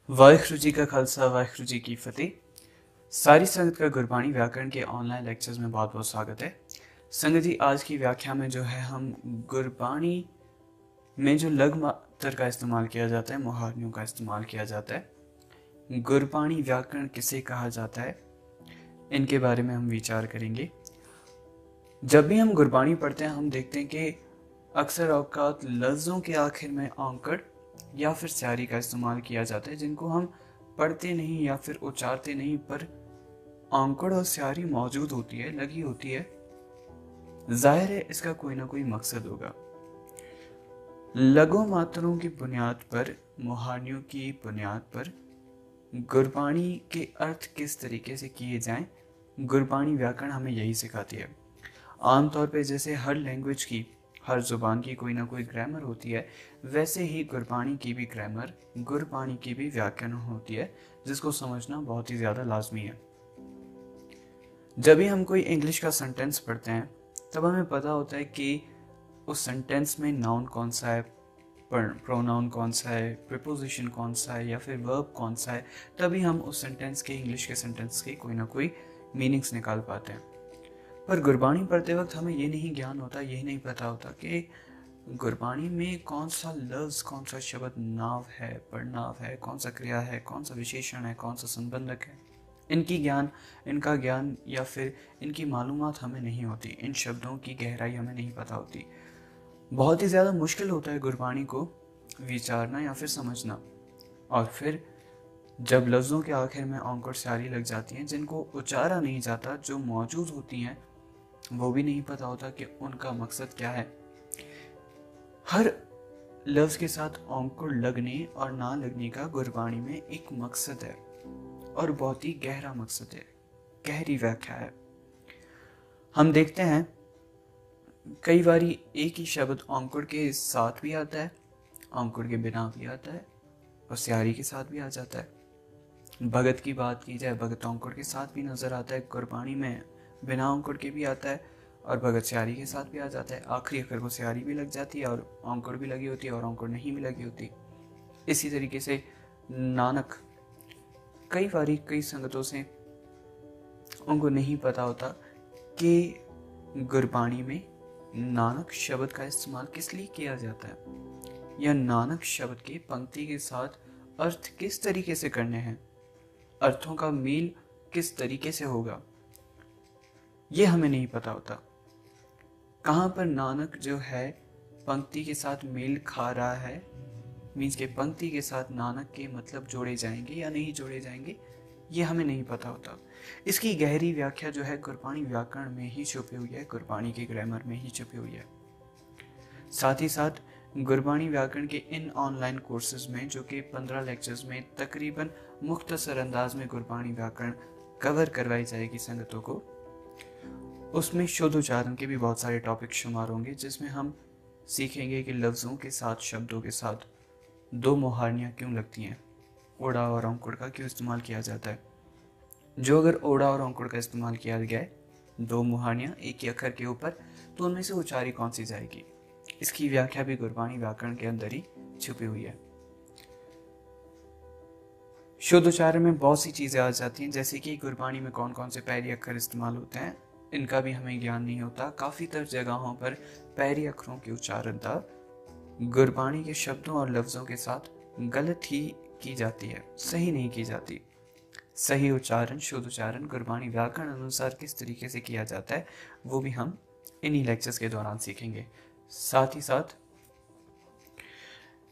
वाहिगुरु जी का खालसा वाहिगुरु जी की फतेह। सारी संगत का गुरबाणी व्याकरण के ऑनलाइन लेक्चर्स में बहुत बहुत स्वागत है। संगत जी, आज की व्याख्या में जो है हम गुरबाणी में जो लघु मात्र का इस्तेमाल किया जाता है, मुहावरों का इस्तेमाल किया जाता है, गुरबाणी व्याकरण किसे कहा जाता है, इनके बारे में हम विचार करेंगे। जब भी हम गुरबाणी पढ़ते हैं हम देखते हैं कि अक्सर औकात लफ्ज़ों के आखिर में औंकड़ या फिर स्यारी का इस्तेमाल किया जाता है, जिनको हम पढ़ते नहीं या फिर उच्चारते नहीं, पर औंकड़ और स्यारी मौजूद होती है, लगी होती है। जाहिर है इसका कोई ना कोई मकसद होगा। लघु मात्रों की बुनियाद पर, मुहावरों की बुनियाद पर गुरबाणी के अर्थ किस तरीके से किए जाएं, गुरबाणी व्याकरण हमें यही सिखाती है। आमतौर पे जैसे हर लैंग्वेज की, हर जुबान की कोई ना कोई ग्रामर होती है, वैसे ही गुरबाणी की भी ग्रामर, गुरबाणी की भी व्याकरण होती है, जिसको समझना बहुत ही ज़्यादा लाजमी है। जब भी हम कोई इंग्लिश का सेंटेंस पढ़ते हैं तब हमें पता होता है कि उस सेंटेंस में नाउन कौन सा है, प्रोनाउन कौन सा है, प्रीपोजिशन कौन सा है या फिर वर्ब कौन सा है। तभी हम उस सेंटेंस के, इंग्लिश के सेंटेंस के कोई ना कोई मीनिंग्स निकाल पाते हैं। पर गुरबाणी पढ़ते वक्त हमें ये नहीं ज्ञान होता, यही नहीं पता होता कि गुरबाणी में कौन सा लफ्ज़, कौन सा शब्द नाव है, पड़नाव है, कौन सा क्रिया है, कौन सा विशेषण है, कौन सा संबंधक है। इनका ज्ञान या फिर इनकी मालूमात हमें नहीं होती, इन शब्दों की गहराई हमें नहीं पता होती। बहुत ही ज़्यादा मुश्किल होता है गुरबाणी को विचारना या फिर समझना। और फिर जब लफ्ज़ों के आखिर में औंकड़ स्यारी लग जाती हैं, जिनको उच्चारा नहीं जाता, जो मौजूद होती हैं वो भी नहीं पता होता कि उनका मकसद क्या है। हर लफ्ज के साथ औंकड़ लगने और ना लगने का गुरबाणी में एक मकसद है और बहुत ही गहरा मकसद है, गहरी व्याख्या है। हम देखते हैं कई बारी एक ही शब्द औंकड़ के साथ भी आता है, औंकड़ के बिना भी आता है और स्यारी के साथ भी आ जाता है। भगत की बात की जाए, भगत औंकड़ के साथ भी नजर आता है, गुरबाणी में बिना औंकड़ के भी आता है और भगत स्यारी के साथ भी आ जाता है। आखिरी अक्षर को स्यारी भी लग जाती है और औंकड़ भी लगी होती है और औंकड़ नहीं भी लगी होती। इसी तरीके से नानक, कई बारी कई संगतों से उनको नहीं पता होता कि गुरबाणी में नानक शब्द का इस्तेमाल किस लिए किया जाता है या नानक शब्द के पंक्ति के साथ अर्थ किस तरीके से करने हैं, अर्थों का मेल किस तरीके से होगा, ये हमें नहीं पता होता। कहाँ पर नानक जो है पंक्ति के साथ मेल खा रहा है, मीन्स के पंक्ति के साथ नानक के मतलब जोड़े जाएंगे या नहीं जोड़े जाएंगे, ये हमें नहीं पता होता। इसकी गहरी व्याख्या जो है गुरबाणी व्याकरण में ही छुपी हुई है, गुरबाणी के ग्रामर में ही छुपी हुई है। साथ ही साथ गुरबाणी व्याकरण के इन ऑनलाइन कोर्सेज में, जो कि 15 लेक्चर्स में तकरीबन मुख्तसर अंदाज में गुरबाणी व्याकरण कवर करवाई जाएगी संगतों को, उसमें शुद्ध उच्चारण के भी बहुत सारे टॉपिक शुमार होंगे, जिसमें हम सीखेंगे कि लफ्ज़ों के साथ, शब्दों के साथ दो मुहावरियाँ क्यों लगती हैं, ओड़ा और औंकड़ का क्यों इस्तेमाल किया जाता है। जो अगर ओड़ा और औंकड़ का इस्तेमाल किया गया है, दो मुहावरियाँ एक ही अक्षर के ऊपर, तो उनमें से उच्चारी कौन सी जाएगी, इसकी व्याख्या भी गुरबाणी व्याकरण के अंदर ही छुपी हुई है। शुद्ध उच्चारण में बहुत सी चीज़ें आ जाती हैं, जैसे कि गुरबाणी में कौन कौन से पैरी अक्षर इस्तेमाल होते हैं, इनका भी हमें ज्ञान नहीं होता। काफ़ी तर जगहों पर पैरी अक्षरों की उच्चारणता गुरबाणी के शब्दों और लफ्ज़ों के साथ गलत ही की जाती है, सही नहीं की जाती। सही उच्चारण, शुद्ध उच्चारण गुरबाणी व्याकरण अनुसार किस तरीके से किया जाता है, वो भी हम इन्हीं लेक्चर्स के दौरान सीखेंगे। साथ ही साथ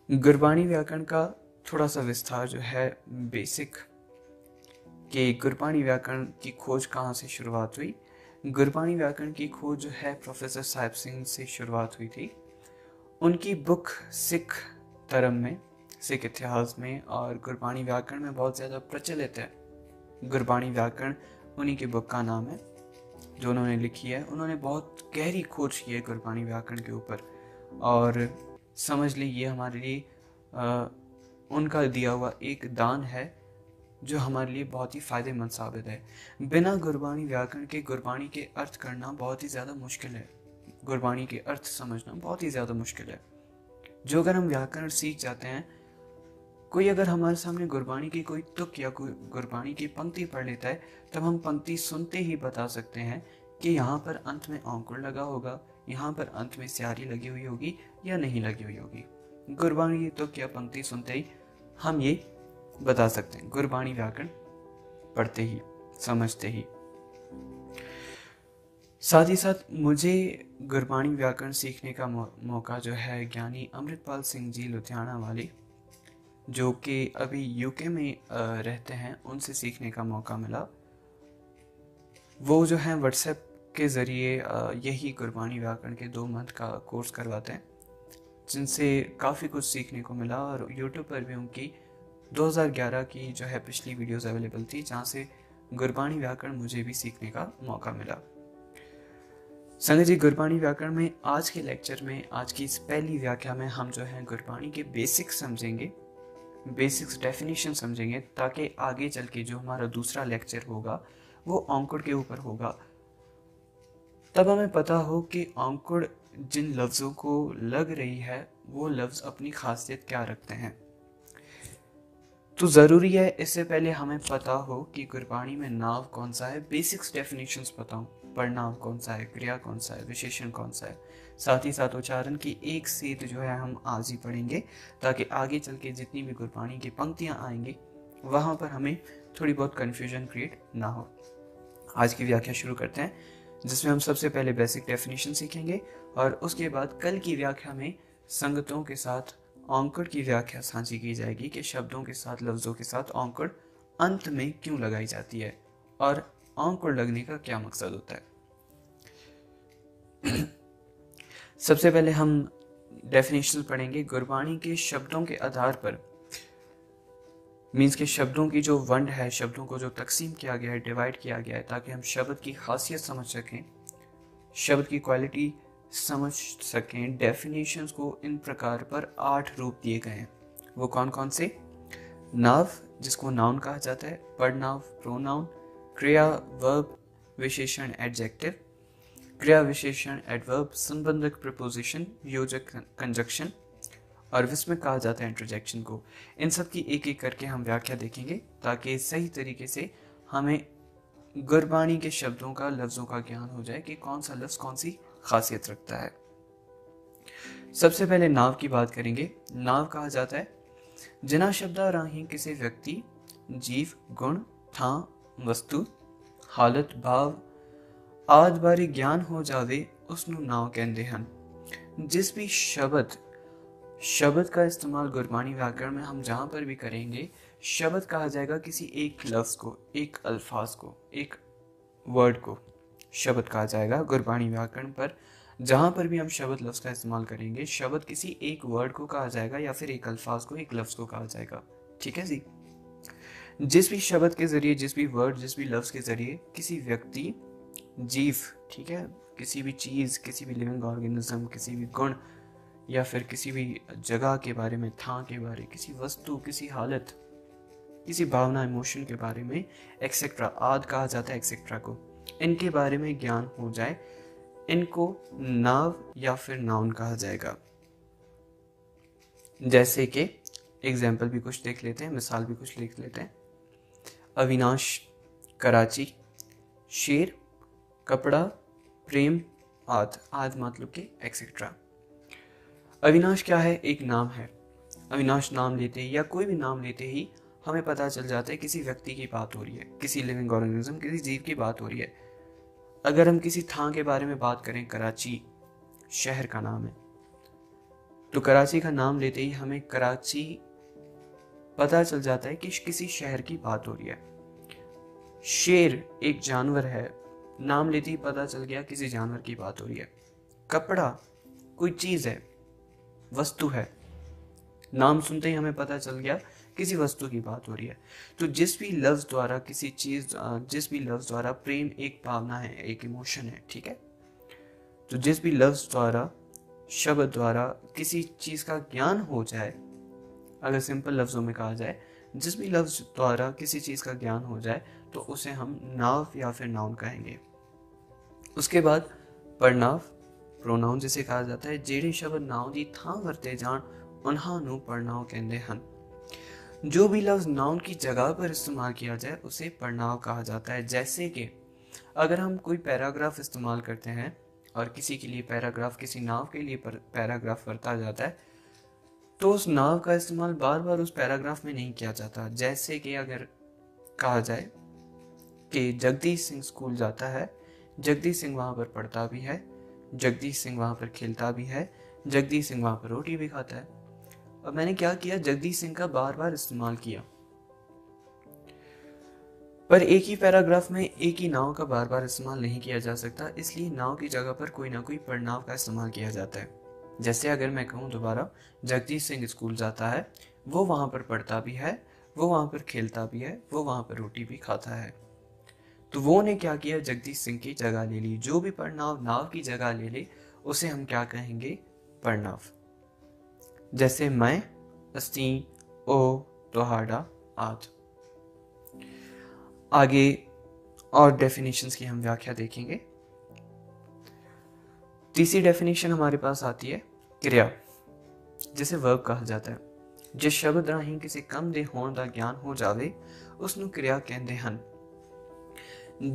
गुरबाणी व्याकरण का थोड़ा सा विस्तार जो है, बेसिक, कि गुरबाणी व्याकरण की खोज कहाँ से शुरुआत हुई। गुरबाणी व्याकरण की खोज जो है प्रोफेसर साहिब सिंह से शुरुआत हुई थी। उनकी बुक सिख धर्म में, सिख इतिहास में और गुरबाणी व्याकरण में बहुत ज़्यादा प्रचलित है। गुरबाणी व्याकरण उन्हीं की बुक का नाम है जो उन्होंने लिखी है। उन्होंने बहुत गहरी खोज की है गुरबाणी व्याकरण के ऊपर, और समझ ली ये हमारे लिए उनका दिया हुआ एक दान है जो हमारे लिए बहुत ही फ़ायदेमंद साबित है। बिना गुरबाणी व्याकरण के गुरबाणी के अर्थ करना बहुत ही ज़्यादा मुश्किल है, गुरबाणी के अर्थ समझना बहुत ही ज़्यादा मुश्किल है। जो अगर हम व्याकरण सीख जाते हैं कोई अगर हमारे सामने गुरबाणी की कोई तुक या कोई गुरबाणी की पंक्ति पढ़ लेता है, तब हम पंक्ति सुनते ही बता सकते हैं कि यहाँ पर अंत में औंकुड़ लगा होगा, यहाँ पर अंत में स्यारी लगी हुई होगी या नहीं लगी हुई होगी। गुरबाणी की तुक या पंक्ति सुनते ही हम ये बता सकते हैं, गुरबाणी व्याकरण पढ़ते ही, समझते ही। साथ ही साथ मुझे गुरबाणी व्याकरण सीखने का मौका जो है ज्ञानी अमृतपाल सिंह जी लुधियाना वाले, जो कि अभी यूके में रहते हैं, उनसे सीखने का मौका मिला। वो जो है व्हाट्सएप के ज़रिए यही गुरबाणी व्याकरण के 2 मंथ का कोर्स करवाते हैं, जिनसे काफ़ी कुछ सीखने को मिला। और यूट्यूब पर भी उनकी 2011 की जो है पिछली वीडियोस अवेलेबल थी, जहाँ से गुरबाणी व्याकरण मुझे भी सीखने का मौका मिला। संगत जी, गुरबाणी व्याकरण में आज के लेक्चर में, आज की इस पहली व्याख्या में हम जो है गुरबाणी के बेसिक्स समझेंगे, बेसिक्स डेफिनेशन समझेंगे, ताकि आगे चल के जो हमारा दूसरा लेक्चर होगा वो औंकुड़ के ऊपर होगा। तब हमें पता हो कि औंकुड़ जिन लफ्ज़ों को लग रही है वो लफ्ज़ अपनी खासियत क्या रखते हैं। तो ज़रूरी है इससे पहले हमें पता हो कि गुरबाणी में नाव कौन सा है, बेसिक्स डेफिनेशंस पता हो, पढ़नाव कौन सा है, क्रिया कौन सा है, विशेषण कौन सा है। साथ ही साथ उच्चारण की एक सेध जो है हम आज ही पढ़ेंगे, ताकि आगे चल के जितनी भी गुरबाणी की पंक्तियाँ आएंगी वहाँ पर हमें थोड़ी बहुत कन्फ्यूजन क्रिएट ना हो। आज की व्याख्या शुरू करते हैं, जिसमें हम सबसे पहले बेसिक डेफिनेशन सीखेंगे और उसके बाद कल की व्याख्या में संगतों के साथ औंकुड़ की व्याख्या साझी की जाएगी कि शब्दों के साथ, लफ्ज़ों के साथ औंकुड़ अंत में क्यों लगाई जाती है और औंकुड़ लगने का क्या मकसद होता है। सबसे पहले हम डेफिनेशन पढ़ेंगे। गुरबाणी के शब्दों के आधार पर, मीन्स के शब्दों की जो वंड है, शब्दों को जो तकसीम किया गया है, डिवाइड किया गया है, ताकि हम शब्द की खासियत समझ सकें, शब्द की क्वालिटी समझ सकें। डेफिनेशंस को इन प्रकार पर 8 रूप दिए गए हैं। वो कौन कौन से? नाव, जिसको नाउन कहा जाता है, पढ़नाव प्रोनाउन, क्रिया वर्ब, विशेषण एडजेक्टिव, क्रिया विशेषण एडवर्ब, संबंधक प्रीपोजिशन, योजक कंजक्शन, और विस्मयक कहा जाता है इंटरजेक्शन को। इन सब की एक एक करके हम व्याख्या देखेंगे, ताकि सही तरीके से हमें गुरबाणी के शब्दों का, लफ्ज़ों का ज्ञान हो जाए कि कौन सा लफ्ज़ कौन सी खासियत रखता है। सबसे पहले नाव की बात करेंगे। नाव कहा जाता है जिना शब्दा राही किसी व्यक्ति, जीव, गुण, थां, वस्तु, हालत, भाव आदि बारे ज्ञान हो जावे उसनु नाव कहते हैं। जिस भी शब्द का इस्तेमाल गुरबाणी व्याकरण में हम जहाँ पर भी करेंगे, शब्द कहा जाएगा किसी एक लफ्ज़ को, एक अल्फाज को, एक वर्ड को शब्द कहा जाएगा। गुरबाणी व्याकरण पर जहाँ पर भी हम शब्द लफ्ज़ का इस्तेमाल करेंगे, शब्द किसी एक वर्ड को कहा जाएगा या फिर एक अल्फाज को, एक लफ्ज़ को कहा जाएगा। ठीक है जी। जिस भी शब्द के ज़रिए, जिस भी वर्ड, जिस भी लफ्ज़ के ज़रिए किसी व्यक्ति, जीव, ठीक है, किसी भी चीज़, किसी भी लिविंग ऑर्गेनिज्म, किसी भी गुण या फिर किसी भी जगह के बारे में, थां के बारे, किसी वस्तु, किसी हालत, किसी भावना, इमोशन के बारे में, एक्सेट्रा, आदि कहा जाता है एक्सेट्रा को, इनके बारे में ज्ञान हो जाए, इनको नाव या फिर नाउन कहा जाएगा। जैसे कि एग्जाम्पल भी कुछ देख लेते हैं, मिसाल भी कुछ लिख लेते हैं। अविनाश, कराची, शेर, कपड़ा, प्रेम, आदि मतलब के एक्सेट्रा। अविनाश क्या है? एक नाम है। अविनाश नाम लेते ही या कोई भी नाम लेते ही हमें पता चल जाता है किसी व्यक्ति की बात हो रही है, किसी लिविंग ऑर्गेनिज्म, किसी जीव की बात हो रही है। अगर हम किसी थां के बारे में बात करें, कराची शहर का नाम है, तो कराची का नाम लेते ही हमें कराची पता चल जाता है कि किसी शहर की बात हो रही है। शेर एक जानवर है, नाम लेते ही पता चल गया किसी जानवर की बात हो रही है। कपड़ा कोई चीज़ है, वस्तु है, नाम सुनते ही हमें पता चल गया किसी वस्तु की बात हो रही है। तो जिस भी लफ्ज़ द्वारा किसी चीज़, जिस भी लफ्ज़ द्वारा, प्रेम एक भावना है, एक इमोशन है, ठीक है, तो जिस भी लफ्ज़ द्वारा, शब्द द्वारा किसी चीज़ का ज्ञान हो जाए, अगर सिंपल लफ्ज़ों में कहा जाए, जिस भी लफ्ज़ द्वारा किसी चीज़ का ज्ञान हो जाए तो उसे हम नाव या फिर नाउन कहेंगे। उसके बाद पढ़नाव, प्रोनाउन जिसे कहा जाता है, जेड़े शब्द नाव दी थां वरते जान उन्हां नूं पढ़नाव कहंदे हन। जो भी लफ्ज नाउन की जगह पर इस्तेमाल किया जाए उसे पढ़नाव कहा जाता है। जैसे कि अगर हम कोई पैराग्राफ इस्तेमाल करते हैं और किसी के लिए पैराग्राफ, किसी नाव के लिए पैराग्राफ करता जाता है, तो उस नाव का इस्तेमाल बार बार उस पैराग्राफ में नहीं किया जाता। जैसे कि अगर कहा जाए कि जगदीश सिंह स्कूल जाता है, जगदीश सिंह वहाँ पर पढ़ता भी है, जगदीश सिंह वहाँ पर खेलता भी है, जगदीश सिंह वहाँ पर रोटी भी खाता है। अब मैंने क्या किया, जगदीश सिंह का बार बार इस्तेमाल किया, पर एक ही पैराग्राफ में एक ही नाव का बार बार इस्तेमाल नहीं किया जा सकता, इसलिए नाव की जगह पर कोई ना कोई पढ़नाव का इस्तेमाल किया जाता है। जैसे अगर मैं कहूँ दोबारा, जगदीश सिंह स्कूल जाता है, वो वहाँ पर पढ़ता भी है, वो वहाँ पर खेलता भी है, वो वहाँ पर रोटी भी खाता है। तो वो ने क्या किया, जगदीश सिंह की जगह ले ली। जो भी पढ़नाव नाव की जगह ले ले उसे हम क्या कहेंगे, पढ़नाव। जैसे मैं, असी, ओ, तोहाड़ा आदि। आगे और डेफिनेशंस की हम व्याख्या देखेंगे। तीसरी डेफिनेशन हमारे पास आती है क्रिया, जिसे वर्ब कहा जाता है। जिस शब्द राही किसी काम दे होने का ज्ञान हो जावे उसनू क्रिया कहते हैं।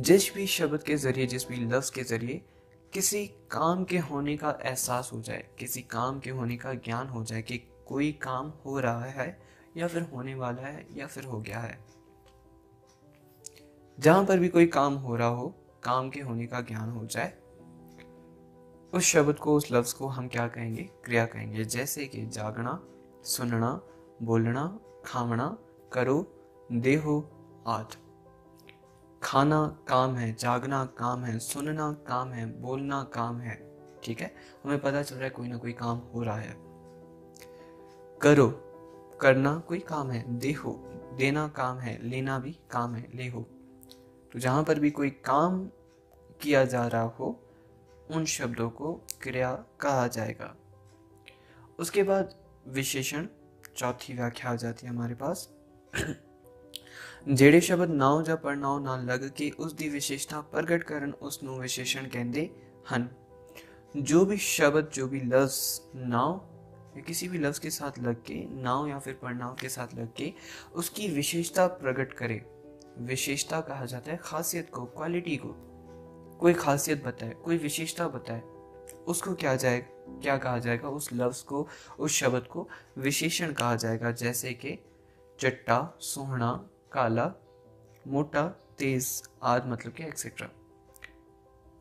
जिस भी शब्द के जरिए, जिस भी लफ्ज के जरिए किसी काम के होने का एहसास हो जाए, किसी काम के होने का ज्ञान हो जाए कि कोई काम हो रहा है या फिर होने वाला है या फिर हो गया है, जहां पर भी कोई काम हो रहा हो, काम के होने का ज्ञान हो जाए, उस शब्द को, उस लफ्ज को हम क्या कहेंगे, क्रिया कहेंगे। जैसे कि जागना, सुनना, बोलना, खावना, करो, देहो आदि। खाना काम है, जागना काम है, सुनना काम है, बोलना काम है। ठीक है, हमें पता चल रहा है कोई ना कोई काम हो रहा है। करो, करना कोई काम है। देहो, देना काम है, लेना भी काम है, ले हो। तो जहां पर भी कोई काम किया जा रहा हो उन शब्दों को क्रिया कहा जाएगा। उसके बाद विशेषण, चौथी व्याख्या आ जाती है हमारे पास। ਜਿਹੜੇ शब्द नाव ਜਾਂ ਪੜਨਾਉ ਨਾਲ लग के उसकी विशेषता प्रगट करन उसनों विशेषण कहते हैं। जो भी शब्द, जो भी लफ्ज नाव या किसी भी लफ्ज के साथ लग के, नाव या फिर पड़नाव के साथ लग के उसकी विशेषता प्रकट करे, विशेषता कहा जाता है खासियत को, क्वालिटी को। कोई खासियत बताए, कोई विशेषता बताए, उसको क्या कहा जाएगा, उस लफ्ज को, उस शब्द को विशेषण कहा जाएगा। जैसे कि चट्टा, सोहना, काला, मोटा, तेज आदि, मतलब कि एक्सेट्रा।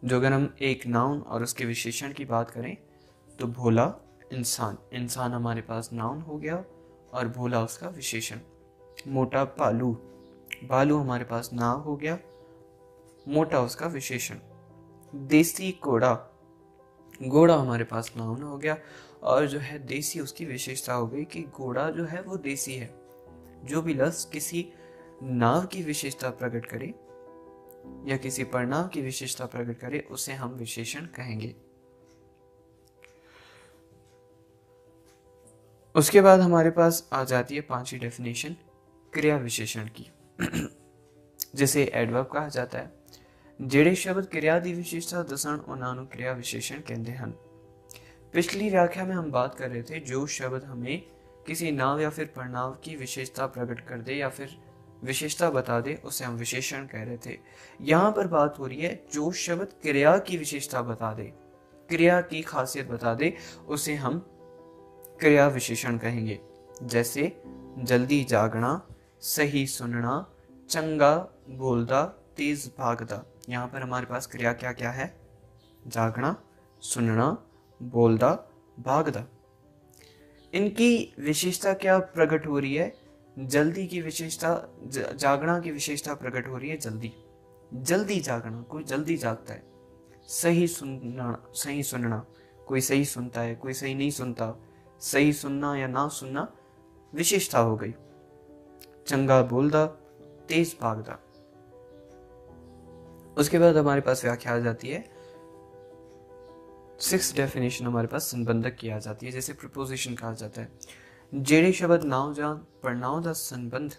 जो अगर हम एक नाउन और उसके विशेषण की बात करें तो भोला, इंसान, इंसान हमारे पास नाउन हो गया और भोला उसका विशेषण। मोटा, भालू, भालू हमारे पास नाम हो गया, मोटा उसका विशेषण। देसी घोड़ा, घोड़ा हमारे पास नाउन हो गया और जो है देसी उसकी विशेषता हो गई कि घोड़ा जो है वो देसी है। जो भी लफ्ज किसी नाव की विशेषता प्रकट करे या किसी पड़नाव की विशेषता प्रकट करे उसे हम विशेषण कहेंगे। उसके बाद हमारे पास आ जाती है पांचवी डेफिनेशन क्रिया विशेषण की, जिसे एडवर्ब कहा जाता है। ਜਿਹੜੇ शब्द क्रिया की विशेषता दसन उन्होंने क्रिया विशेषण कहते हैं। पिछली व्याख्या में हम बात कर रहे थे जो शब्द हमें किसी नाव या फिर पड़नाव की विशेषता प्रकट कर दे या फिर विशेषता बता दे उसे हम विशेषण कह रहे थे। यहाँ पर बात हो रही है जो शब्द क्रिया की विशेषता बता दे, क्रिया की खासियत बता दे, उसे हम क्रिया विशेषण कहेंगे। जैसे जल्दी जागना, सही सुनना, चंगा बोलदा, तेज भागदा। यहाँ पर हमारे पास क्रिया क्या क्या है, जागना, सुनना, बोलदा, भागदा। इनकी विशेषता क्या प्रकट हो रही है, जल्दी की विशेषता, जागना की विशेषता प्रकट हो रही है जल्दी, जल्दी जागना, कोई जल्दी जागता है। सही सुनना, कोई सही सुनता है, कोई सही नहीं सुनता। सही सुनना या ना सुनना विशेषता हो गई। चंगा बोलदा, तेज भागदा। उसके बाद हमारे पास व्याख्या आ जाती है, सिक्स डेफिनेशन हमारे पास संबंधक की आ जाती है, जैसे प्रपोजिशन कहा जाता है। ਜਿਹੜੇ शब्द नाव ਜਾਂ ਪੜਨਾਉ ਦਾ संबंध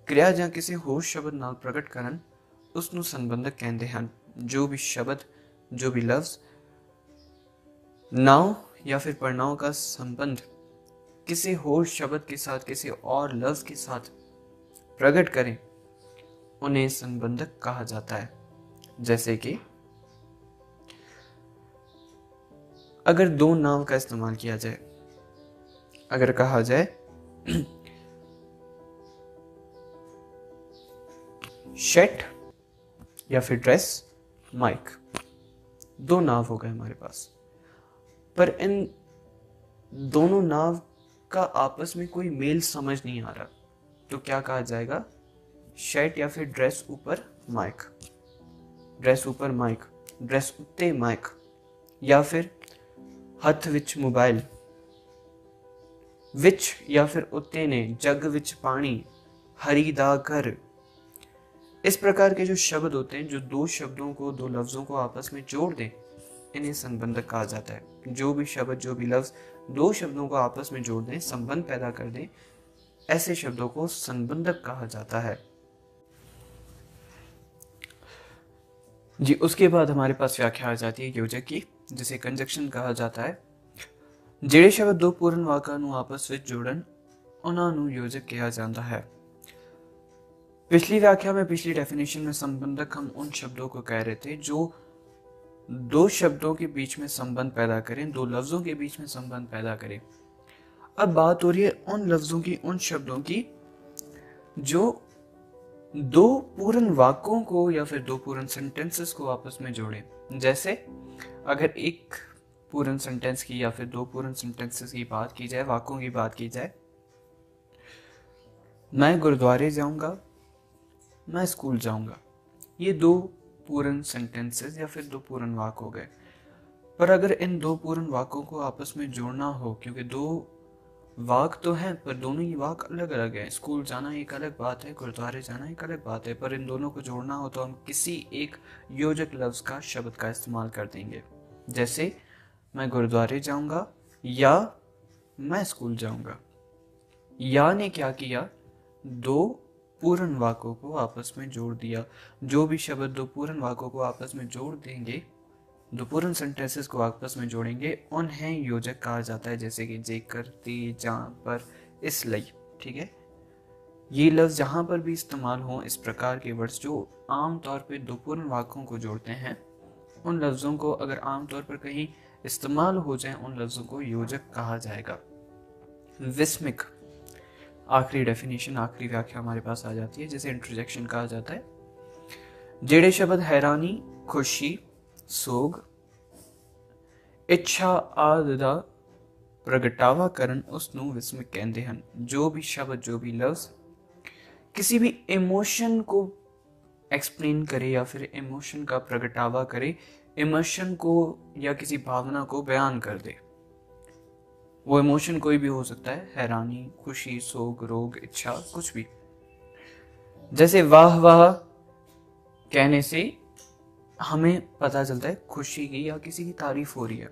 क्रिया ਜਾਂ ਕਿਸੇ ਹੋਰ शब्द ਨਾਲ प्रकट करन उसनू संबंधक कहते हैं। जो भी शब्द, जो भी लफ्ज नाव या फिर पड़नाव का संबंध किसी और शब्द के साथ, किसी और लफ्ज के साथ प्रकट करें, उन्हें संबंधक कहा जाता है। जैसे कि अगर दो नाव का इस्तेमाल किया जाए, अगर कहा जाए शर्ट या फिर ड्रेस, माइक, दो नाव हो गए हमारे पास, पर इन दोनों नाव का आपस में कोई मेल समझ नहीं आ रहा, तो क्या कहा जाएगा? शर्ट या फिर ड्रेस ऊपर माइक, ड्रेस ऊपर माइक, ड्रेस उत्ते माइक, या फिर हथ विच मोबाइल, विच या फिर उत्ते ने जग विच पानी, हरी दा घर। इस प्रकार के जो शब्द होते हैं, जो दो शब्दों को, दो लफ्जों को आपस में जोड़ दें, इन्हें संबंधक कहा जाता है। जो भी शब्द, जो भी लफ्ज दो शब्दों को आपस में जोड़ दें, संबंध पैदा कर दें, ऐसे शब्दों को संबंधक कहा जाता है। जी, उसके बाद हमारे पास व्याख्या आ जाती है योजक की, जिसे कंजक्शन कहा जाता है। ਜਿਹੜੇ शब्द दो पूर्ण वाकां ਨੂੰ आपस ਵਿੱਚ जोड़न, उन्हां ਨੂੰ योजक कहा जाता है। पिछली व्याख्या में, पिछली डेफिनेशन में संबंधक हम उन शब्दों को कह रहे थे जो दो शब्दों के बीच में संबंध पैदा करें, दो लफ्जों के बीच में संबंध पैदा करें। अब बात हो रही है उन लफ्जों की, उन शब्दों की जो दो पूर्ण वाक्यों को या फिर दो पूर्ण सेंटेंसेस को आपस में जोड़े। जैसे अगर एक पूर्ण सेंटेंस की या फिर दो पूर्ण सेंटेंसेस की बात की जाए, वाक्यों की बात की जाए, मैं गुरुद्वारे जाऊंगा, मैं स्कूल जाऊंगा, ये दो पूर्ण सेंटेंसेस या फिर दो पूर्ण वाक्य हो गए। पर अगर इन दो पूर्ण वाक्यों को आपस में जोड़ना हो, क्योंकि दो वाक तो हैं पर दोनों ही वाक अलग अलग हैं, स्कूल जाना एक अलग बात है, गुरुद्वारे जाना एक अलग बात है, पर इन दोनों को जोड़ना हो तो हम किसी एक योजक लफ्ज का, शब्द का इस्तेमाल कर देंगे। जैसे मैं गुरुद्वारे जाऊंगा या मैं स्कूल जाऊंगा। या ने क्या किया? दो पूर्ण वाक्यों को आपस में जोड़ दिया। जो भी शब्द दो पूर्ण वाक्यों को आपस में जोड़ देंगे, दो पूर्ण सेंटेंसेस को आपस में जोड़ेंगे, उन्हें योजक कहा जाता है। जैसे कि जेकर, ते, जहां पर, इसलिए। ठीक है, ये लफ्ज जहां पर भी इस्तेमाल हो, इस प्रकार के वर्ड्स जो आमतौर पर दो पूर्ण वाक्यों को जोड़ते हैं, उन लफ्जों को अगर आमतौर पर कहीं इस्तेमाल हो जाए, उन लफ्जों को योजक कहा जाएगा। विस्मिक, आखिरी डेफिनेशन, आखिरी व्याख्या हमारे पास आ जाती है, जिसे इंटरजेक्शन कहा जाता है। ਜਿਹੜੇ शब्द हैरानी, खुशी, सोग, ਇੱਛਾ ਆਦਿ ਦਾ ਪ੍ਰਗਟਾਵਾ ਕਰਨ ਉਸ ਨੂੰ ਵਿਸਮਿਕ ਕਹਿੰਦੇ ਹਨ। जो भी शब्द, जो भी लफ्ज किसी भी इमोशन को एक्सप्लेन करे या फिर इमोशन का प्रगटावा करे, इमोशन को या किसी भावना को बयान कर दे, वो इमोशन कोई भी हो सकता है, हैरानी, खुशी, सोग, रोग, इच्छा, कुछ भी। जैसे वाह वाह कहने से हमें पता चलता है खुशी की या किसी की तारीफ हो रही है।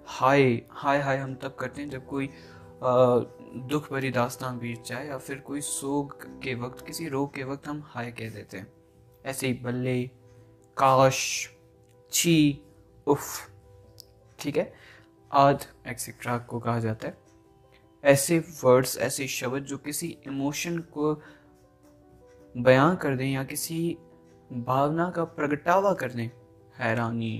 हाय हाय हाय हम तब करते हैं जब कोई दुख भरी दास्तान बीत जाए, या फिर कोई सोग के वक्त, किसी रोग के वक्त हम हाय कह देते हैं। ऐसे ही बल्ले, काश, छी, उफ, ठीक है, आद एक्सेट्रा को कहा जाता है। ऐसे वर्ड्स, ऐसे शब्द जो किसी इमोशन को बयां कर दें या किसी भावना का प्रगटावा कर दें, हैरानी,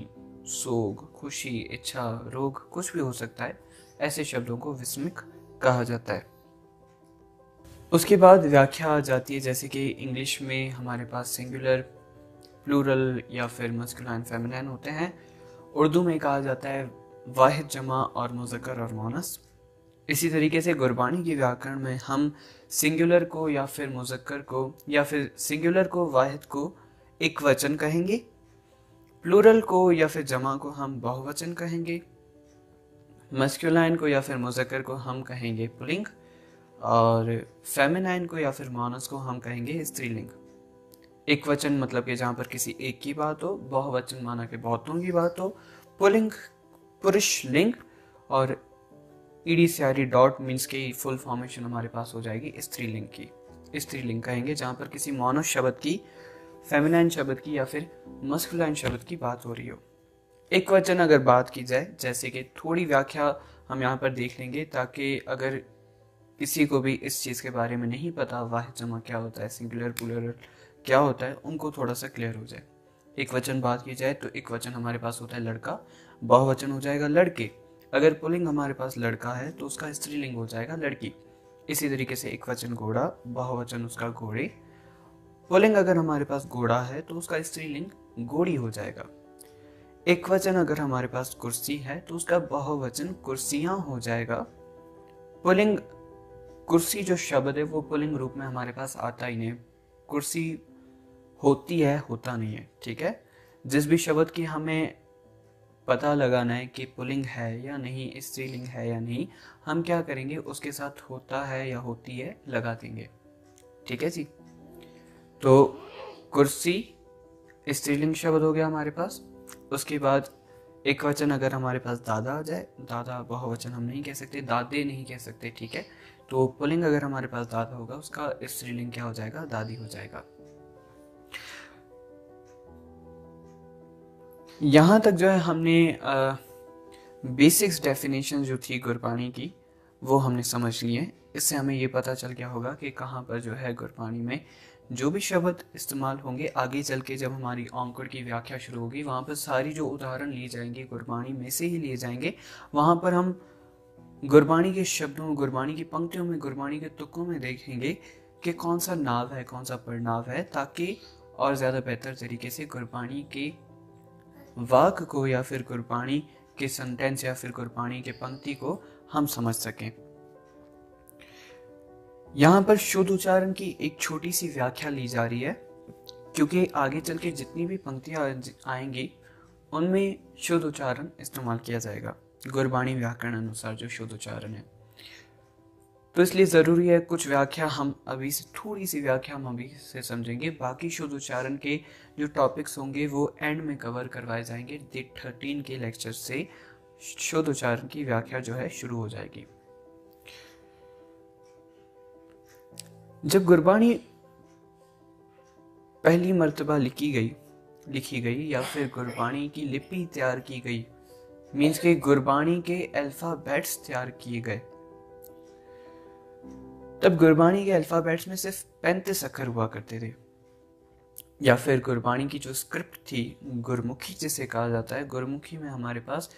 सोग, खुशी, इच्छा, रोग, कुछ भी हो सकता है, ऐसे शब्दों को विस्मिक कहा जाता है। उसके बाद व्याख्या आ जाती है, जैसे कि इंग्लिश में हमारे पास सिंगुलर, प्लूरल या फिर मस्कुलाइन, फेमिनाइन होते हैं। उर्दू में कहा जाता है वाहिद, जमा और मुज़क्कर और मुअन्नस। इसी तरीके से गुरबानी की व्याकरण में हम सिंगुलर को या फिर मुज़क्कर को या फिर सिंगुलर को, वाहिद को एक वचन कहेंगे, प्लूरल को या फिर जमा को हम बहुवचन कहेंगे, मस्कुलाइन को या फिर मुज़क्कर को हम कहेंगे पुल्लिंग, और फेमिनाइन को या फिर मुअन्नस को हम कहेंगे स्त्रीलिंग। एक वचन मतलब कि जहाँ पर किसी एक की बात हो, बहुवचन माना कि बहुतों की बात हो, पुल्लिंग पुरुष लिंग, और ईडी से आरी डॉट मीन्स की फुल फॉर्मेशन हमारे पास हो जाएगी स्त्रीलिंग की। स्त्रीलिंग कहेंगे जहाँ पर किसी मुअन्नस शब्द की, फेमिनाइन शब्द की या फिर मस्कुलाइन शब्द की बात हो रही हो। एक वचन अगर बात की जाए, जैसे कि थोड़ी व्याख्या हम यहाँ पर देख लेंगे ताकि अगर किसी को भी इस चीज़ के बारे में नहीं पता वाहिद जमा क्या होता है, सिंगुलर प्लूरल क्या होता है, उनको थोड़ा सा क्लियर हो जाए। एक वचन बात की जाए तो एक वचन हमारे पास होता है लड़का, बहुवचन हो जाएगा लड़के। अगर पुल्लिंग हमारे पास लड़का है तो उसका स्त्रीलिंग हो जाएगा लड़की। इसी तरीके से एक वचन घोड़ा, बहुवचन उसका घोड़े। पुल्लिंग अगर हमारे पास घोड़ा है तो उसका स्त्रीलिंग घोड़ी हो जाएगा। एक वचन अगर हमारे पास कुर्सी है तो उसका बहुवचन कुर्सियां हो जाएगा। पुल्लिंग कुर्सी जो शब्द है वो पुल्लिंग रूप में हमारे पास आता ही नहीं, कुर्सी होती है, होता नहीं है। ठीक है, जिस भी शब्द की हमें पता लगाना है कि पुल्लिंग है या नहीं, स्त्रीलिंग है या नहीं, हम क्या करेंगे, उसके साथ होता है या होती है लगा देंगे। ठीक है जी। तो कुर्सी स्त्रीलिंग शब्द हो गया हमारे पास। उसके बाद एक वचन अगर हमारे पास दादा आ जाए, दादा बहुवचन हम नहीं कह सकते, दादे नहीं कह सकते। ठीक है, तो पुल्लिंग अगर हमारे पास दादा होगा उसका स्त्रीलिंग क्या हो जाएगा, दादी हो जाएगा। यहाँ तक जो है हमने बेसिक्स डेफिनेशन जो थी गुरबानी की वो हमने समझ लिए। इससे हमें ये पता चल गया होगा कि कहाँ पर जो है गुरबानी में जो भी शब्द इस्तेमाल होंगे, आगे चल के जब हमारी औंकड़ की व्याख्या शुरू होगी वहाँ पर सारी जो उदाहरण लिए जाएंगे गुरबानी में से ही लिए जाएंगे। वहाँ पर हम गुरबानी के शब्दों, गुरबानी की पंक्तियों में, गुरबानी के तुक्कों में देखेंगे कि कौन सा नाव है, कौन सा पड़नाव है, ताकि और ज़्यादा बेहतर तरीके से गुरबानी के वाक्य को या फिर गुरबानी के सेंटेंस या फिर गुरबानी के पंक्ति को हम समझ सकें। यहाँ पर शुद्ध उच्चारण की एक छोटी सी व्याख्या ली जा रही है, क्योंकि आगे चल के जितनी भी पंक्तियाँ आएंगी उनमें शुद्ध उच्चारण इस्तेमाल किया जाएगा, गुरबानी व्याकरण अनुसार जो शुद्ध उच्चारण है। तो इसलिए ज़रूरी है कुछ व्याख्या हम अभी से, थोड़ी सी व्याख्या हम अभी से समझेंगे। बाकी शुद्ध उच्चारण के जो टॉपिक्स होंगे वो एंड में कवर करवाए जाएंगे। डे 13 के लेक्चर से शुद्ध उच्चारण की व्याख्या जो है शुरू हो जाएगी। जब गुरबानी पहली मर्तबा लिखी गई या फिर गुरबानी की लिपि तैयार की गई, मीन्स के गुरबानी के अल्फ़ाबेट्स तैयार किए गए, तब गुरबानी के अल्फ़ाबेट्स में सिर्फ 35 अक्षर हुआ करते थे। या फिर गुरबानी की जो स्क्रिप्ट थी, गुरमुखी जिसे कहा जाता है, गुरमुखी में हमारे पास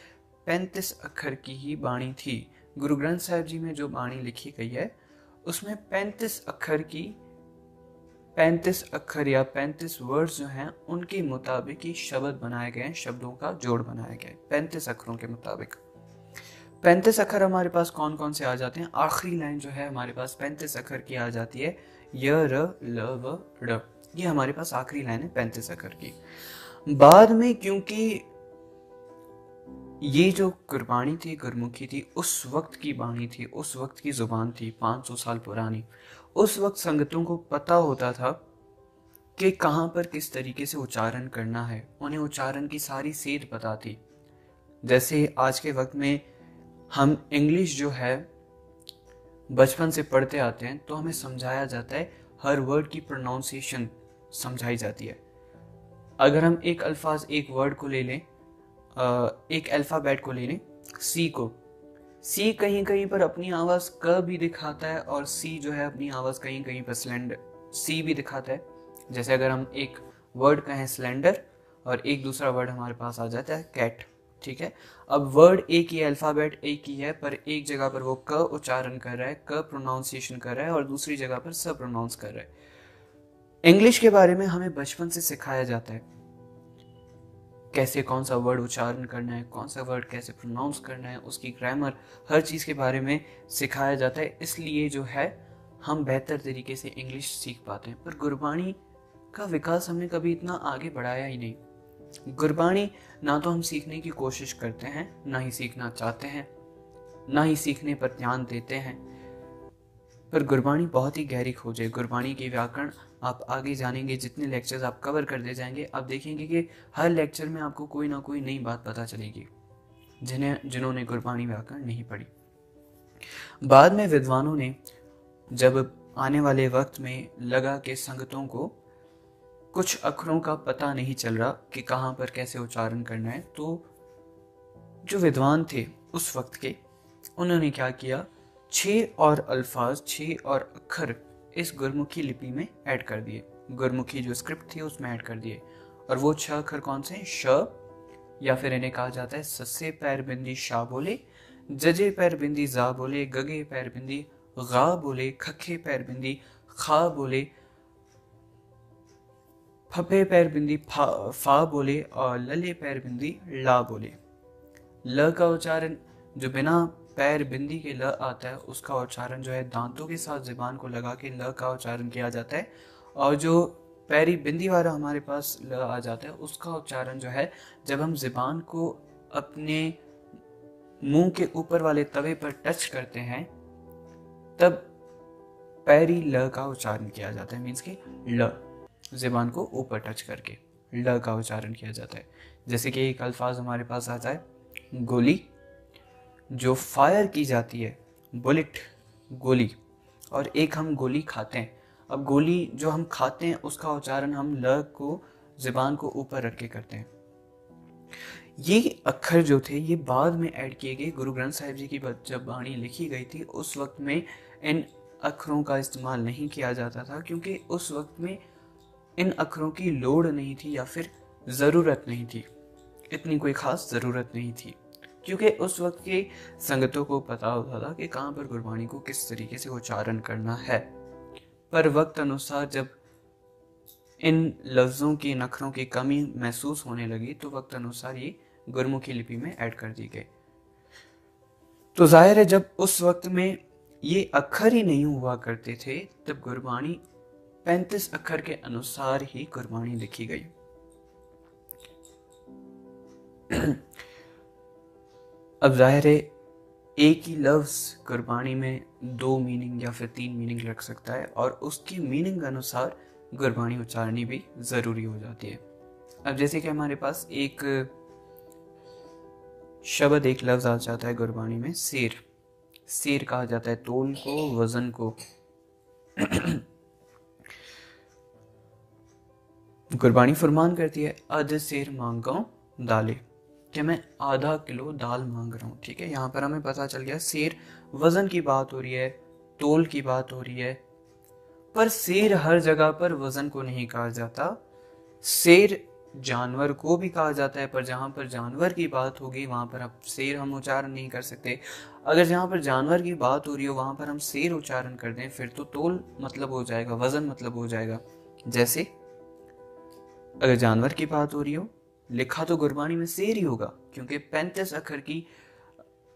35 अक्षर की ही बाणी थी। गुरु ग्रंथ साहिब जी में जो बाणी लिखी गई है उसमें 35 अक्षर या 35 वर्ड्स जो हैं उनके मुताबिक ही शब्द बनाए गए हैं, शब्दों का जोड़ बनाया गया है 35 अक्षरों के मुताबिक। 35 अक्षर हमारे पास कौन कौन से आ जाते हैं? आखिरी लाइन जो है हमारे पास 35 अक्षर की आ जाती है, य र ल व ड़। ये हमारे पास आखिरी लाइन है 35 अक्षर की। बाद में क्योंकि ये जो गुरबानी थी, गुरमुखी थी, उस वक्त की बाणी थी, उस वक्त की जुबान थी, 500 साल पुरानी। उस वक्त संगतों को पता होता था कि कहाँ पर किस तरीके से उच्चारण करना है, उन्हें उच्चारण की सारी सेध पता थी। जैसे आज के वक्त में हम इंग्लिश जो है बचपन से पढ़ते आते हैं तो हमें समझाया जाता है, हर वर्ड की प्रोनाउंसिएशन समझाई जाती है। अगर हम एक अल्फाज, एक वर्ड को ले लें, एक अल्फ़ाबेट को ले लें, सी को, सी कहीं कहीं पर अपनी आवाज़ क भी दिखाता है और सी जो है अपनी आवाज़ कहीं कहीं पर सिलेंडर सी भी दिखाता है। जैसे अगर हम एक वर्ड कहें सिलेंडर और एक दूसरा वर्ड हमारे पास आ जाता है कैट। ठीक है, अब वर्ड एक ही है, अल्फ़ाबेट एक ही है, पर एक जगह पर वो क उच्चारण कर रहा है, क प्रोनाउंसिएशन कर रहा है और दूसरी जगह पर स प्रोनाउंस कर रहा है। इंग्लिश के बारे में हमें बचपन से सिखाया जाता है कैसे कौन सा वर्ड उच्चारण करना है, कौन सा वर्ड कैसे प्रोनाउंस करना है, उसकी ग्रामर, हर चीज़ के बारे में सिखाया जाता है। इसलिए जो है हम बेहतर तरीके से इंग्लिश सीख पाते हैं। पर गुरबानी का विकास हमने कभी इतना आगे बढ़ाया ही नहीं। गुरबानी ना तो हम सीखने की कोशिश करते हैं, ना ही सीखना चाहते हैं, ना ही सीखने पर ध्यान देते हैं। पर गुरबानी बहुत ही गहरी खोज है। गुरबानी की व्याकरण आप आगे जानेंगे, जितने लेक्चर्स आप कवर करते जाएंगे, आप देखेंगे कि हर लेक्चर में आपको कोई ना कोई नई बात पता चलेगी जिन्होंने गुरबानी व्याकरण नहीं पढ़ी। बाद में विद्वानों ने जब आने वाले वक्त में लगा कि संगतों को कुछ अक्षरों का पता नहीं चल रहा कि कहाँ पर कैसे उच्चारण करना है, तो जो विद्वान थे उस वक्त के, उन्होंने क्या किया, 6 और अल्फाज, 6 और अक्षर इस गुरमुखी लिपि में ऐड कर दिए, गुरमुखी जो स्क्रिप्ट थी उसमें ऐड कर दिए। और वो 6 अक्षर कौन से हैं? श, या फिर इन्हें कहा जाता है सस्से पैर बिंदी शाह बोले, जजे पैर बिंदी जा बोले, गगे पैर बिंदी गा बोले, खखे पैर बिंदी खा बोले, फपे पैर बिंदी फा बोले और लले पैर बिंदी ला बोले। ल का उच्चारण जो बिना पैर बिंदी के ल आता है उसका उच्चारण जो है दांतों के साथ ज़ुबान को लगा के ल का उच्चारण किया जाता है, और जो पैरी बिंदी वाला हमारे पास ल आ जाता है उसका उच्चारण जो है जब हम ज़ुबान को अपने मुंह के ऊपर वाले तवे पर टच करते हैं तब पैरी ल का उच्चारण किया जाता है। मीन्स कि ल ज़ुबान को ऊपर टच करके ल का उच्चारण किया जाता है। जैसे कि एक अल्फाज हमारे पास आता है गोली, जो फायर की जाती है, बुलेट गोली, और एक हम गोली खाते हैं। अब गोली जो हम खाते हैं उसका उच्चारण हम ल को ज़ुबान को ऊपर रख के करते हैं। ये अक्षर जो थे ये बाद में ऐड किए गए। गुरु ग्रंथ साहिब जी की जब बाणी लिखी गई थी उस वक्त में इन अक्षरों का इस्तेमाल नहीं किया जाता था, क्योंकि उस वक्त में इन अक्षरों की लोड़ नहीं थी या फिर ज़रूरत नहीं थी, इतनी कोई ख़ास ज़रूरत नहीं थी, क्योंकि उस वक्त के संगतों को पता होता था कि कहाँ पर गुरबाणी को किस तरीके से उच्चारण करना है। पर वक्त अनुसार जब इन लफ्ज़ों की, इन अक्षरों की कमी महसूस होने लगी तो वक्त अनुसार ये गुरमुखी लिपि में ऐड कर दी गई। तो जाहिर है जब उस वक्त में ये अक्षर ही नहीं हुआ करते थे तब गुरबाणी 35 अक्षर के अनुसार ही गुरबाणी लिखी गई। अब जाहिर है एक ही लफ्ज़ गुरबाणी में 2 मीनिंग या फिर 3 मीनिंग रख सकता है, और उसकी मीनिंग अनुसार गुरबाणी उच्चारणी भी ज़रूरी हो जाती है। अब जैसे कि हमारे पास एक शब्द, एक लफ्ज़ आ जाता है गुरबाणी में सेर। सेर कहा जाता है तोल को, वज़न को। गुरबाणी फरमान करती है अध सेर मांगो दाले, कि मैं आधा किलो दाल मांग रहा हूँ। ठीक है, यहाँ पर हमें पता चल गया सेर वज़न की बात हो रही है, तोल की बात हो रही है। पर सेर हर जगह पर वज़न को नहीं कहा जाता। सेर जानवर को भी कहा जाता है, पर जहाँ पर जानवर की बात होगी वहाँ पर अब सेर हम उच्चारण नहीं कर सकते। अगर जहाँ पर जानवर की बात हो रही हो वहाँ पर हम सेर उच्चारण कर दें फिर तो तोल मतलब हो जाएगा, वज़न मतलब हो जाएगा। जैसे अगर जानवर की बात हो रही हो, लिखा तो गुरबाणी में सेर ही होगा, क्योंकि 35 अक्षर की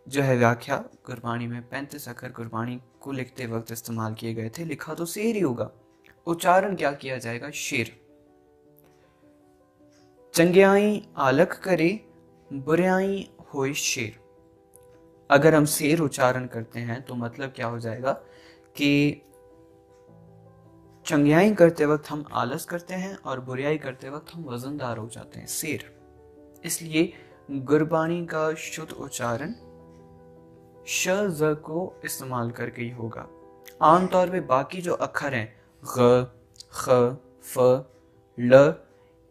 जो है व्याख्या गुरबाणी में 35 अक्षर गुरबाणी को लिखते वक्त इस्तेमाल किए गए थे, लिखा तो शेर ही होगा, उच्चारण क्या किया जाएगा? शेर। चंग्याई आलक करे बुराई होए शेर। अगर हम शेर उच्चारण करते हैं तो मतलब क्या हो जाएगा कि चंग्याई करते वक्त हम आलस करते हैं और बुराई करते वक्त हम वजनदार हो जाते हैं, शेर। इसलिए गुरबाणी का शुद्ध उच्चारण श ज को इस्तेमाल करके ही होगा। आमतौर पे बाकी जो अक्षर हैं ग, ख, फ, ल,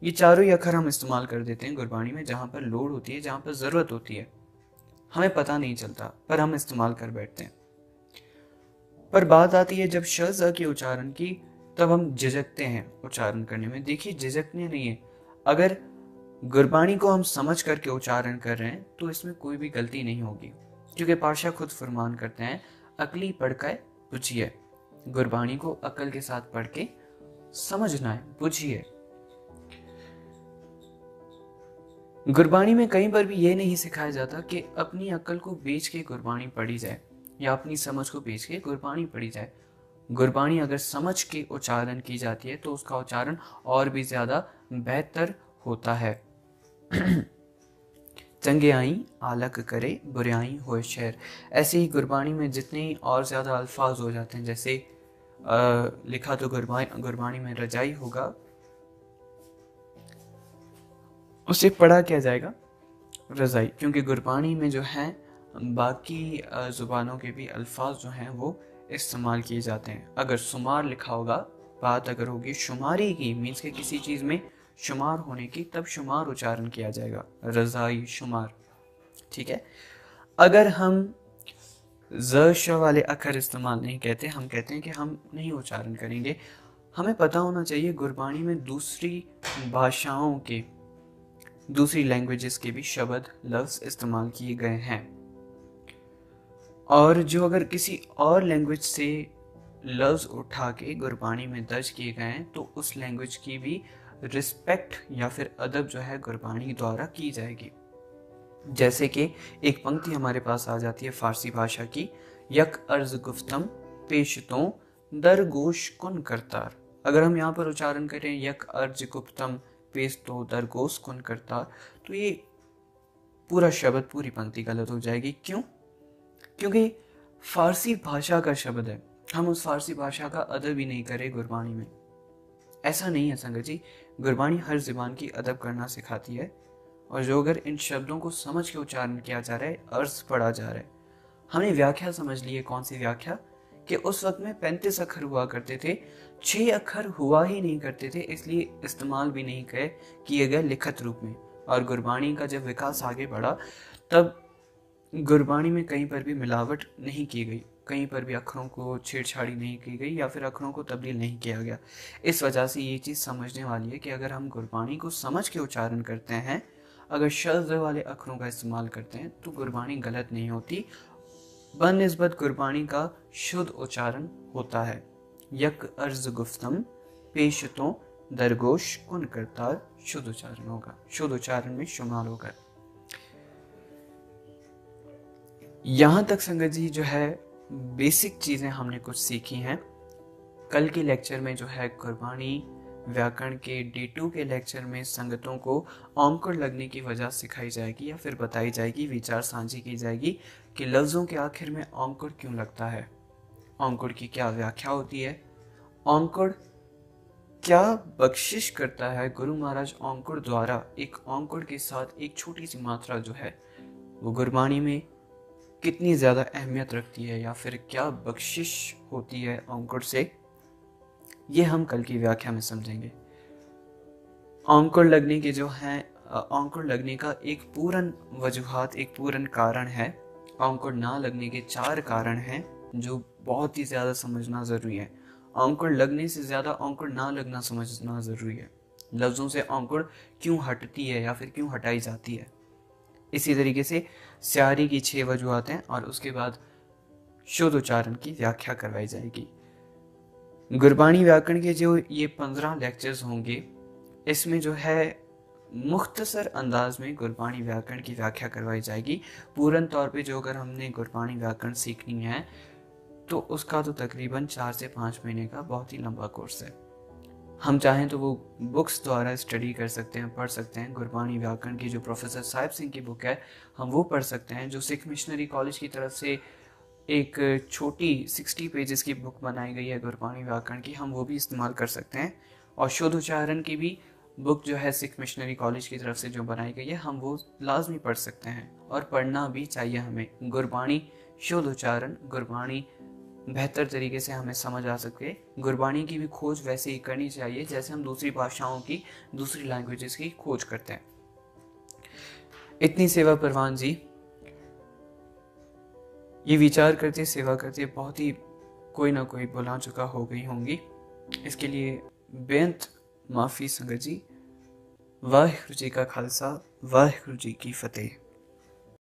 ये चारों ही अक्षर हम इस्तेमाल कर देते हैं गुरबाणी में, जहाँ पर लोड होती है, जहाँ पर ज़रूरत होती है, हमें पता नहीं चलता पर हम इस्तेमाल कर बैठते हैं। पर बात आती है जब श ज के उच्चारण की, तब हम झिझकते हैं उच्चारण करने में। देखिए झिझकने नहीं है, अगर गुरबाणी को हम समझ करके उच्चारण कर रहे हैं तो इसमें कोई भी गलती नहीं होगी, क्योंकि पातशाह खुद फरमान करते हैं अकली पढ़कर बुझिए। गुरबाणी को अकल के साथ पढ़ के समझना है, बुझिए। गुरबाणी में कहीं पर भी ये नहीं सिखाया जाता कि अपनी अकल को बेच के गुरबाणी पढ़ी जाए या अपनी समझ को बेच के गुरबाणी पढ़ी जाए। गुरबाणी अगर समझ के उच्चारण की जाती है तो उसका उच्चारण और भी ज़्यादा बेहतर होता है। चंग्याई आलक करे बुराई होए शेर। ऐसे ही गुरबाणी में जितने और ज़्यादा अल्फाज हो जाते हैं, जैसे लिखा तो गुरबाणी में रजाई होगा, उसे पढ़ा क्या जाएगा? रजाई, क्योंकि गुरबाणी में जो है बाकी ज़ुबानों के भी अल्फाज जो हैं वो इस्तेमाल किए जाते हैं। अगर शुमार लिखा होगा, बात अगर होगी शुमारी की, मीन्स के किसी चीज़ में शुमार होने की, तब शुमार उच्चारण किया जाएगा, रजाई शुमार। ठीक है। अगर हम ज श वाले अक्षर इस्तेमाल नहीं कहते, हम कहते हैं कि हम नहीं उच्चारण करेंगे। हमें पता होना चाहिए गुरबानी में दूसरी भाषाओं के, दूसरी लैंग्वेजेस के भी शब्द लफ्ज़ इस्तेमाल किए गए हैं, और जो अगर किसी और लैंग्वेज से लफ्ज़ उठा के गुरबानी में दर्ज किए गए हैं तो उस लैंग्वेज की भी रिस्पेक्ट या फिर अदब जो है गुरबानी द्वारा की जाएगी। जैसे कि एक पंक्ति हमारे पास आ जाती है फारसी भाषा की, यक अर्ज गुफ्तम पेशतों दरगोश कुन करतार। अगर हम यहाँ पर उच्चारण करें यक अर्ज गुफ्तम पेशतों दरगोश कुन करतार, तो ये पूरा शब्द, पूरी पंक्ति गलत हो जाएगी। क्यों? क्योंकि फारसी भाषा का शब्द है, हम उस फारसी भाषा का अदब ही नहीं करें गुरबानी में। ऐसा नहीं है संगत जी, गुरबानी हर ज़बान की अदब करना सिखाती है, और जो अगर इन शब्दों को समझ के उच्चारण किया जा रहा है, अर्ज पढ़ा जा रहा है। हमने व्याख्या समझ ली है, कौन सी व्याख्या? कि उस वक्त में 35 अक्षर हुआ करते थे, 6 अक्षर हुआ ही नहीं करते थे, इसलिए इस्तेमाल भी नहीं किए गए लिखित रूप में। और गुरबानी का जब विकास आगे बढ़ा तब गुरबानी में कहीं पर भी मिलावट नहीं की गई, कहीं पर भी अक्षरों को छेड़छाड़ी नहीं की गई या फिर अक्षरों को तब्दील नहीं किया गया। इस वजह से ये चीज़ समझने वाली है कि अगर हम गुरबानी को समझ के उच्चारण करते हैं, अगर शज़ वाले अक्षरों का इस्तेमाल करते हैं तो गुरबानी गलत नहीं होती, बनिस्बत गुरबानी का शुद्ध उच्चारण होता है। यक अर्ज गुफ्तम पेशतों दरगोश कुन करतार, शुद्ध उच्चारण होगा, शुद्ध उच्चारण में शुमार होगा। यहाँ तक संगत जी जो है बेसिक चीज़ें हमने कुछ सीखी हैं। कल के लेक्चर में जो है गुरबानी व्याकरण के D2 के लेक्चर में संगतों को औंकड़ लगने की वजह सिखाई जाएगी या फिर बताई जाएगी, विचार साझी की जाएगी कि लफ्ज़ों के आखिर में औंकड़ क्यों लगता है, औंकड़ की क्या व्याख्या होती है, औंकड़ क्या बख्शिश करता है। गुरु महाराज औंकड़ द्वारा एक औंकड़ के साथ एक छोटी सी मात्रा जो है वो गुरबानी में कितनी ज़्यादा अहमियत रखती है या फिर क्या बख्शिश होती है औंकड़ से, ये हम कल की व्याख्या में समझेंगे। औंकड़ लगने के जो हैं, औंकड़ लगने का एक पूर्ण वजूहात, एक पूर्ण कारण है। औंकड़ ना लगने के 4 कारण हैं जो बहुत ही ज़्यादा समझना ज़रूरी है। औंकड़ लगने से ज़्यादा औंकड़ ना लगना समझना ज़रूरी है। लफ्ज़ों से औंकड़ क्यों हटती है या फिर क्यों हटाई जाती है। इसी तरीके से स्यारी की 6 वजूहात हैं और उसके बाद शुद्ध उच्चारण की व्याख्या करवाई जाएगी। गुरबानी व्याकरण के जो ये 15 लेक्चर्स होंगे, इसमें जो है मुख्तसर अंदाज में गुरबानी व्याकरण की व्याख्या करवाई जाएगी। पूर्ण तौर पे जो अगर हमने गुरबानी व्याकरण सीखनी है तो उसका तो तकरीबन 4 से 5 महीने का बहुत ही लंबा कोर्स है। हम चाहें तो वो बुक्स द्वारा स्टडी कर सकते हैं, पढ़ सकते हैं। गुरबानी व्याकरण की जो प्रोफेसर साहिब सिंह की बुक है हम वो पढ़ सकते हैं। जो सिख मिशनरी कॉलेज की तरफ से एक छोटी 60 पेजेस की बुक बनाई गई है गुरबानी व्याकरण की, हम वो भी इस्तेमाल कर सकते हैं। और शुद्ध उच्चारण की भी बुक जो है सिख मिशनरी कॉलेज की तरफ से जो बनाई गई है, हम वो लाजमी पढ़ सकते हैं और पढ़ना भी चाहिए हमें। गुरबानी शुद्ध उच्चारण, गुरबानी बेहतर तरीके से हमें समझ आ सके। गुरबानी की भी खोज वैसे ही करनी चाहिए जैसे हम दूसरी भाषाओं की, दूसरी लैंग्वेजेस की खोज करते हैं। इतनी सेवा परवान जी, ये विचार करते सेवा करते बहुत ही कोई ना कोई बुला चुका हो गई होंगी, इसके लिए बेअंत माफ़ी संगत जी। वाहिगुरू जी का खालसा, वाहिगुरू जी की फतेह।